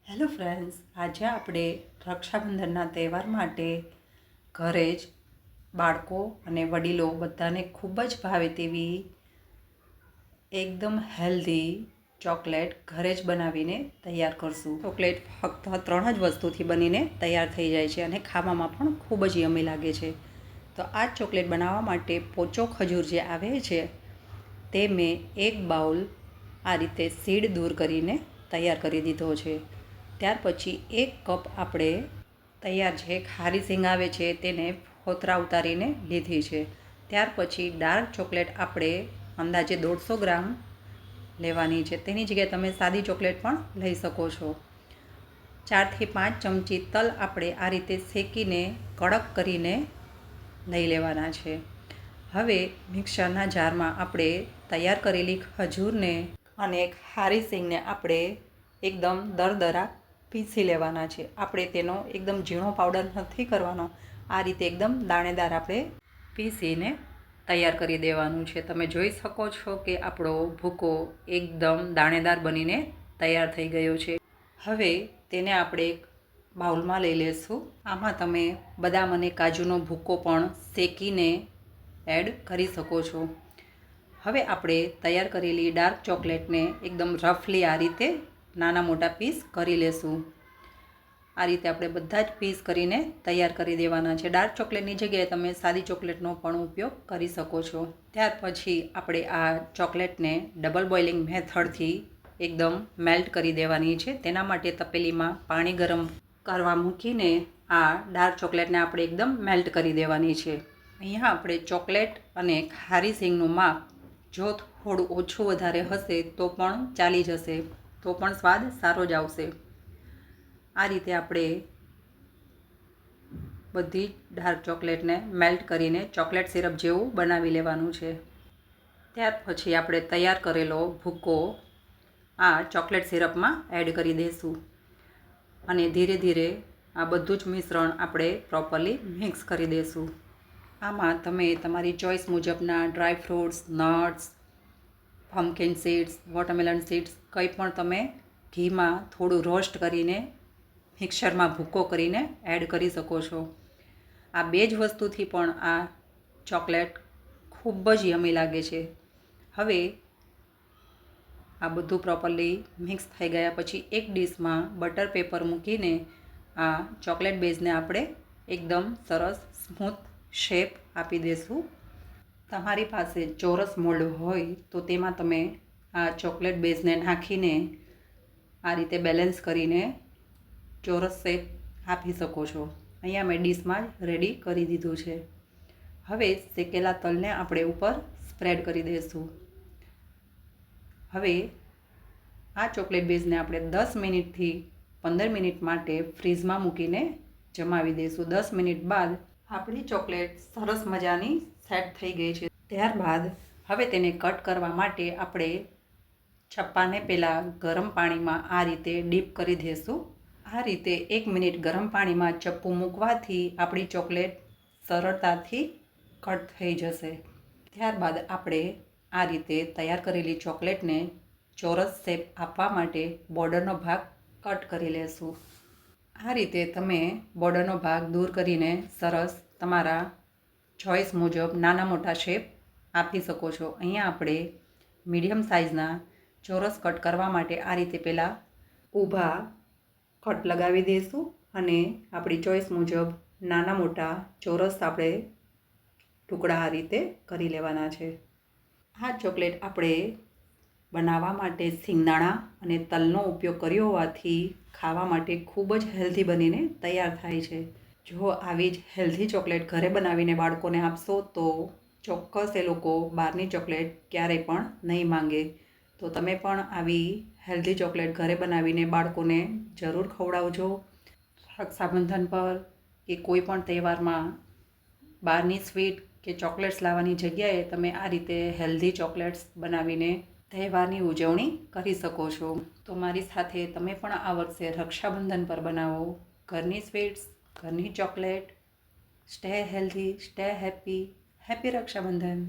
Hello friends, આજે આપણે રક્ષાબંધનના તહેવાર માટે ઘરે જ બાળકો અને વડીલો બધાને ખૂબ જ ભાવે તેવી એકદમ હેલ્ધી ચોકલેટ ઘરે જ બનાવીને તૈયાર કરશું. ચોકલેટ ફક્ત 3 જ વસ્તુથી બનીને તૈયાર થઈ જાય છે અને ખાવામાં પણ ખૂબ જ યમી લાગે છે. તો આ ચોકલેટ બનાવવા માટે પોચો ખજૂર જે આવે છે તે મેં 1 બાઉલ આ રીતે સીડ દૂર કરીને તૈયાર કરી દીધો છે. ત્યાર પછી 1 કપ આપણે તૈયાર જે ખારી સિંગ આવે છે તેને ફોતરા ઉતારીને લીધી છે. ત્યાર પછી ડાર્ક ચોકલેટ આપણે અંદાજે 150 ગ્રામ લેવાની છે. તેની જગ્યાએ તમે સાદી ચોકલેટ પણ લઈ શકો છો. 4 થી 5 ચમચી તલ આપણે આ રીતે શેકીને કડક કરીને લઈ લેવાના છે. હવે મિક્સરના જારમાં આપણે તૈયાર કરેલી ખજૂરને અને ખારી સિંગને આપણે એકદમ દરદરા પીસી લેવાના છે. આપણે તેનો એકદમ ઝીણો પાવડર નથી કરવાનો, આ રીતે એકદમ દાણેદાર આપણે પીસીને તૈયાર કરી દેવાનું છે. તમે જોઈ શકો છો કે આપણો ભૂકો એકદમ દાણેદાર બનીને તૈયાર થઈ ગયો છે. હવે તેને આપણે એક બાઉલમાં લઈ લેશું. આમાં તમે બદામ અને કાજુનો ભૂકો પણ શેકીને એડ કરી શકો છો. હવે આપણે તૈયાર કરેલી ડાર્ક ચોકલેટને એકદમ રફલી આ રીતે નાના મોટા પીસ કરી લેશું. આ રીતે આપણે બધા જ પીસ કરીને તૈયાર કરી દેવાના છે. ડાર્ક ચોકલેટની જગ્યાએ તમે સાદી ચોકલેટનો પણ ઉપયોગ કરી શકો છો. ત્યાર પછી આપણે આ ચોકલેટને ડબલ બોઇલિંગ મેથડથી એકદમ મેલ્ટ કરી દેવાની છે. તેના માટે તપેલીમાં પાણી ગરમ કરવા મૂકીને આ ડાર્ક ચોકલેટને આપણે એકદમ મેલ્ટ કરી દેવાની છે. અહીંયા આપણે ચોકલેટ અને ખારી સિંગનું માપ જો થોડું ઓછું વધારે હશે તો પણ ચાલી જશે, તો પણ સ્વાદ સારો જ આવશે. આ રીતે આપણે બધી ડાર્ક ચોકલેટને મેલ્ટ કરીને ચોકલેટ સિરપ જેવું બનાવી લેવાનું છે. ત્યાર પછી આપણે તૈયાર કરેલો ભૂકો આ ચોકલેટ સિરપમાં એડ કરી દઈશું અને ધીરે ધીરે આ બધું જ મિશ્રણ આપણે પ્રોપરલી મિક્સ કરી દઈશું. આમાં તમે તમારી ચોઈસ મુજબના dry fruits, nuts, pumpkin seeds, watermelon seeds કંઈ પણ તમે ઘીમાં થોડું રોસ્ટ કરીને મિક્સરમાં ભૂકો કરીને એડ કરી શકો છો. આ 2 જ વસ્તુથી પણ આ ચોકલેટ ખૂબ જ યમી લાગે છે. હવે આ બધું પ્રોપરલી મિક્સ થઈ ગયા પછી એક ડીશમાં બટર પેપર મૂકીને આ ચોકલેટ બેઝને આપણે એકદમ સરસ સ્મૂથ શેપ આપી દઈશું. તમારી પાસે ચોરસ મોલ્ડ હોય તો તેમાં તમે આ ચોકલેટ બેઝને નાખીને આ રીતે બેલેન્સ કરીને ચોરસ શેપ આપી શકો છો. અહીંયા મેં ડીશમાં જ રેડી કરી દીધું છે. હવે શેકેલા તલને આપણે ઉપર સ્પ્રેડ કરી દઈશું. હવે આ ચોકલેટ બેઝને આપણે 10 મિનિટથી 15 મિનિટ માટે ફ્રીઝમાં મૂકીને જમાવી દઈશું. 10 મિનિટ બાદ આપણી ચોકલેટ સરસ મજાની સેટ થઈ ગઈ છે. ત્યારબાદ હવે તેને કટ કરવા માટે આપણે ચપ્પાને પહેલાં ગરમ પાણીમાં આ રીતે ડીપ કરી દઈશું. આ રીતે 1 મિનિટ ગરમ પાણીમાં ચપ્પુ મૂકવાથી આપણી ચોકલેટ સરળતાથી કટ થઈ જશે. ત્યારબાદ આપણે આ રીતે તૈયાર કરેલી ચોકલેટને ચોરસ શેપ આપવા માટે બોર્ડરનો ભાગ કટ કરી લેશું. આ રીતે તમે બોર્ડરનો ભાગ દૂર કરીને સરસ તમારા ચોઈસ મુજબ નાના મોટા શેપ આપી શકો છો. અહીંયા આપણે મીડિયમ સાઇઝના ચોરસ કટ કરવા માટે આ રીતે પહેલાં ઊભા કટ લગાવી દઈશું અને આપણી ચોઈસ મુજબ નાના મોટા ચોરસ આપણે ટુકડા આ રીતે કરી લેવાના છે. આ ચોકલેટ આપણે બનાવવા માટે સિંગદાણા અને તલનો ઉપયોગ કર્યો હોવાથી ખાવા માટે ખૂબ જ હેલ્ધી બનીને તૈયાર થાય છે. જો આવી જ હેલ્ધી ચોકલેટ ઘરે બનાવીને બાળકોને આપશો તો ચોક્કસ એ લોકો બહારની ચોકલેટ ક્યારેય પણ નહીં માંગે. તો તમે પણ આવી હેલ્ધી ચોકલેટ ઘરે બનાવીને બાળકોને જરૂર ખવડાવજો. રક્ષાબંધન પર કે કોઈ પણ તહેવારમાં બહારની સ્વીટ કે ચોકલેટ્સ લાવવાની જગ્યાએ તમે આ રીતે હેલ્ધી ચોકલેટ્સ બનાવીને તહેવારની ઉજવણી કરી શકો છો. તો મારી સાથે તમે પણ આ વર્ષે રક્ષાબંધન પર બનાવો ઘરની સ્વીટ્સ, ઘરની chocolate. Stay healthy, stay happy. Happy Rakshabandhan.